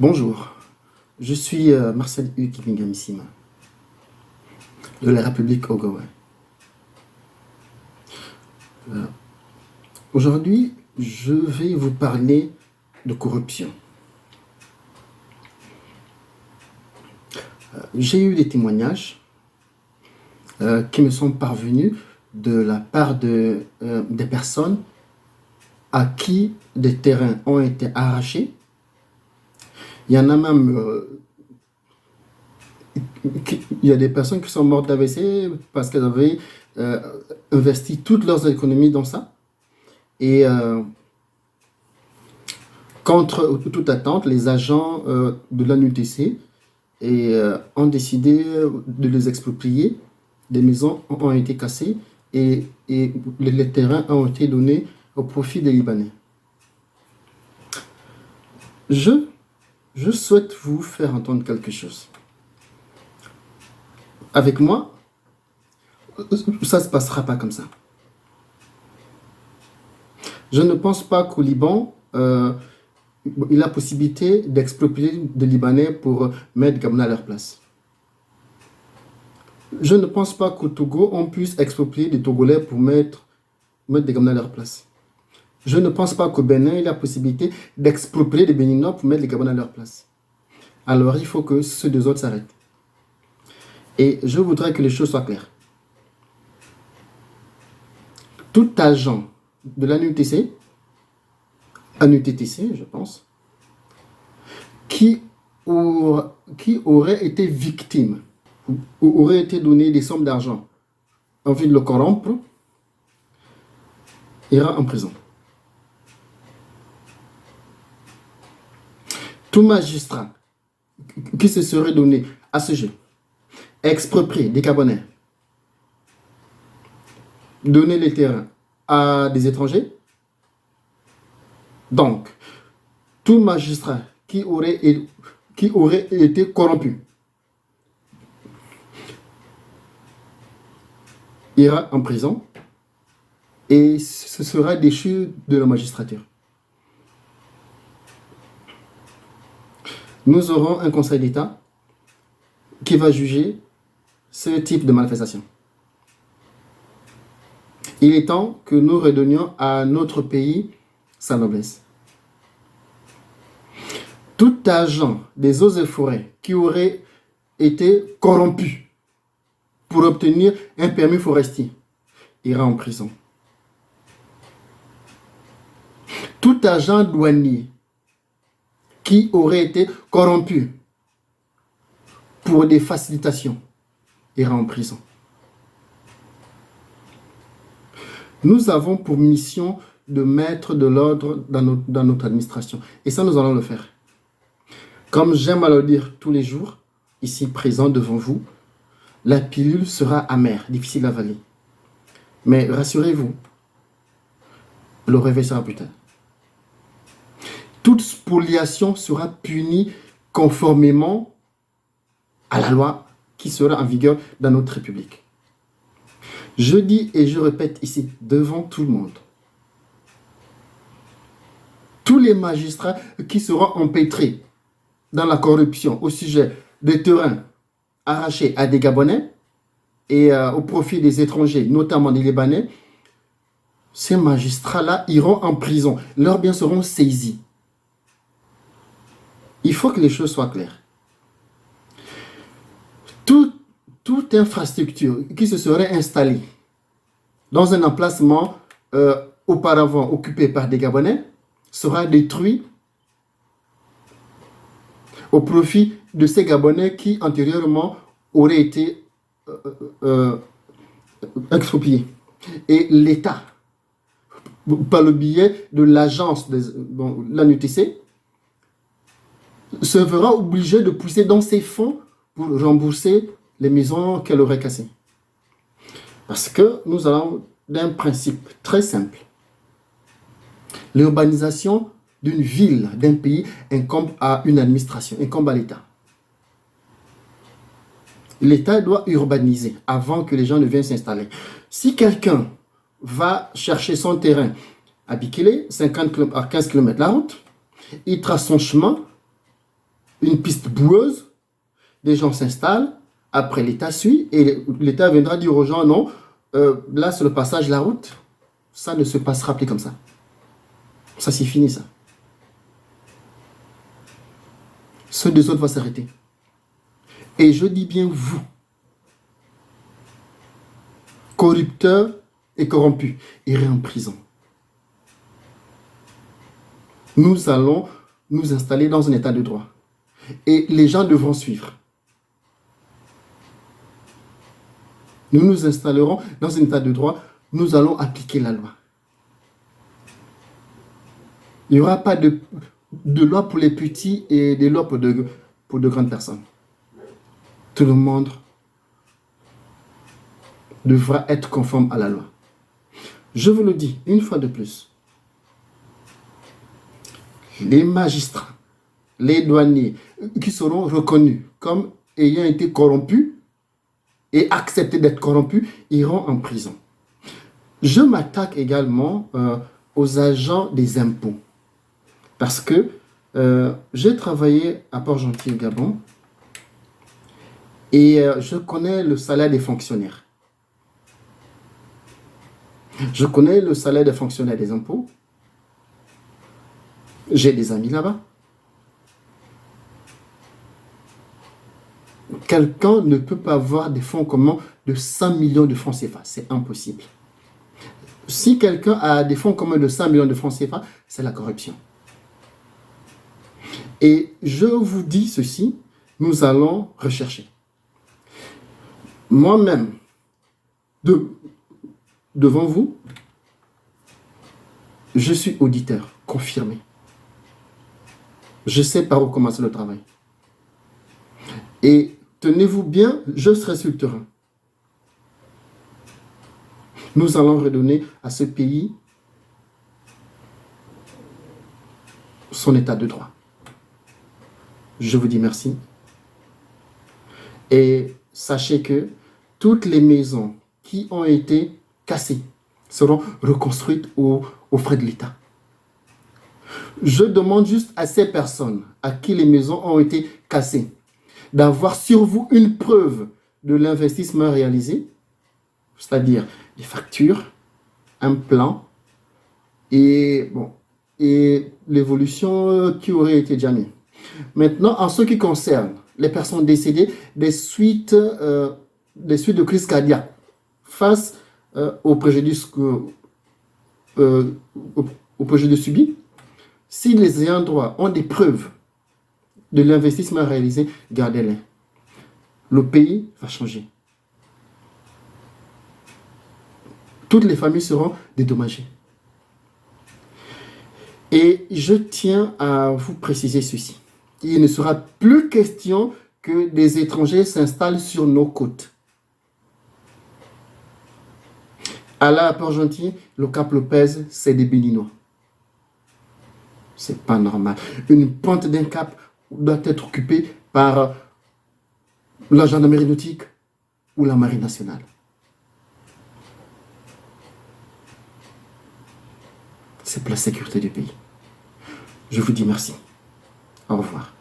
Bonjour, je suis Marcel Ukibingamissima de la République Ogooué. Aujourd'hui, je vais vous parler de corruption. J'ai eu des témoignages qui me sont parvenus de la part des personnes à qui des terrains ont été arrachés. Il y en a même, il y a des personnes qui sont mortes d'AVC parce qu'elles avaient investi toutes leurs économies dans ça. Et contre toute attente, les agents de l'ANUTC ont décidé de les exproprier. Des maisons ont été cassées et les terrains ont été donnés au profit des Libanais. Je souhaite vous faire entendre quelque chose. Avec moi, ça ne se passera pas comme ça. Je ne pense pas qu'au Liban, il y a la possibilité d'exproprier des Libanais pour mettre Gabonais à leur place. Je ne pense pas qu'au Togo, on puisse exproprier des Togolais pour mettre des Gabonais à leur place. Je ne pense pas qu'au Bénin, il y a la possibilité d'exproprier des Béninois pour mettre les Gabonais à leur place. Alors, il faut que ceux deux autres s'arrêtent. Et je voudrais que les choses soient claires. Tout agent de l'ANUTC, ANUTTC, je pense, qui aurait été victime ou aurait été donné des sommes d'argent en vue de le corrompre, ira en prison. Tout magistrat qui se serait donné à ce jeu, exproprier des Gabonais, donner les terrains à des étrangers, donc tout magistrat qui aurait été corrompu ira en prison et ce sera déchu de la magistrature. Nous aurons un conseil d'État qui va juger ce type de manifestation. Il est temps que nous redonnions à notre pays sa noblesse. Tout agent des eaux et forêts qui aurait été corrompu pour obtenir un permis forestier ira en prison. Tout agent douanier qui aurait été corrompu pour des facilitations ira en prison. Nous avons pour mission de mettre de l'ordre dans notre administration. Et ça, nous allons le faire. Comme j'aime à le dire tous les jours, ici présent devant vous, la pilule sera amère, difficile à avaler. Mais rassurez-vous, le réveil sera plus tard. Toute spoliation sera punie conformément à la loi qui sera en vigueur dans notre République. Je dis et je répète ici, devant tout le monde, tous les magistrats qui seront empêtrés dans la corruption au sujet des terrains arrachés à des Gabonais et au profit des étrangers, notamment des Libanais, ces magistrats-là iront en prison. Leurs biens seront saisis. Il faut que les choses soient claires. Toute infrastructure qui se serait installée dans un emplacement auparavant occupé par des Gabonais sera détruite au profit de ces Gabonais qui antérieurement auraient été expropriés. Et l'État, par le biais de l'agence de l'ANUTC, se verra obligé de pousser dans ses fonds pour rembourser les maisons qu'elle aurait cassées. Parce que nous allons d'un principe très simple. L'urbanisation d'une ville, d'un pays, incombe à une administration, incombe à l'État. L'État doit urbaniser avant que les gens ne viennent s'installer. Si quelqu'un va chercher son terrain à Bikele, 50 km, à 15 km la route, il trace son chemin une piste boueuse, des gens s'installent, après l'État suit, et l'État viendra dire aux gens, non, là c'est le passage de la route, ça ne se passera plus comme ça. Ça c'est fini ça. Ceux des autres vont s'arrêter. Et je dis bien vous, corrupteurs et corrompus, irez en prison. Nous allons nous installer dans un état de droit. Et les gens devront suivre. Nous nous installerons dans un état de droit, nous allons appliquer la loi. Il n'y aura pas de loi pour les petits et de loi pour de grandes personnes. Tout le monde devra être conforme à la loi. Je vous le dis une fois de plus. Les magistrats, les douaniers qui seront reconnus comme ayant été corrompus et acceptés d'être corrompus iront en prison. Je m'attaque également aux agents des impôts parce que j'ai travaillé à Port-Gentil au Gabon et je connais le salaire des fonctionnaires. Je connais le salaire des fonctionnaires des impôts. J'ai des amis là-bas. Quelqu'un ne peut pas avoir des fonds communs de 100 millions de francs CFA. C'est impossible. Si quelqu'un a des fonds communs de 100 millions de francs CFA, c'est la corruption. Et je vous dis ceci, nous allons rechercher. Moi-même, devant vous, je suis auditeur confirmé. Je sais par où commencer le travail. Et tenez-vous bien, je serai sur le terrain. Nous allons redonner à ce pays son état de droit. Je vous dis merci. Et sachez que toutes les maisons qui ont été cassées seront reconstruites aux frais de l'État. Je demande juste à ces personnes à qui les maisons ont été cassées d'avoir sur vous une preuve de l'investissement réalisé, c'est-à-dire des factures, un plan et l'évolution qui aurait été déjà mise. Maintenant, en ce qui concerne les personnes décédées des suites de crise cardiaque face au préjudice subi, si les ayants droit ont des preuves de l'investissement réalisé, gardez-les. Le pays va changer. Toutes les familles seront dédommagées. Et je tiens à vous préciser ceci. Il ne sera plus question que des étrangers s'installent sur nos côtes. À Port-Gentil, le Cap Lopez, c'est des Béninois. C'est pas normal. Une pointe d'un cap doit être occupée par la gendarmerie nautique ou la marine nationale. C'est pour la sécurité du pays. Je vous dis merci. Au revoir.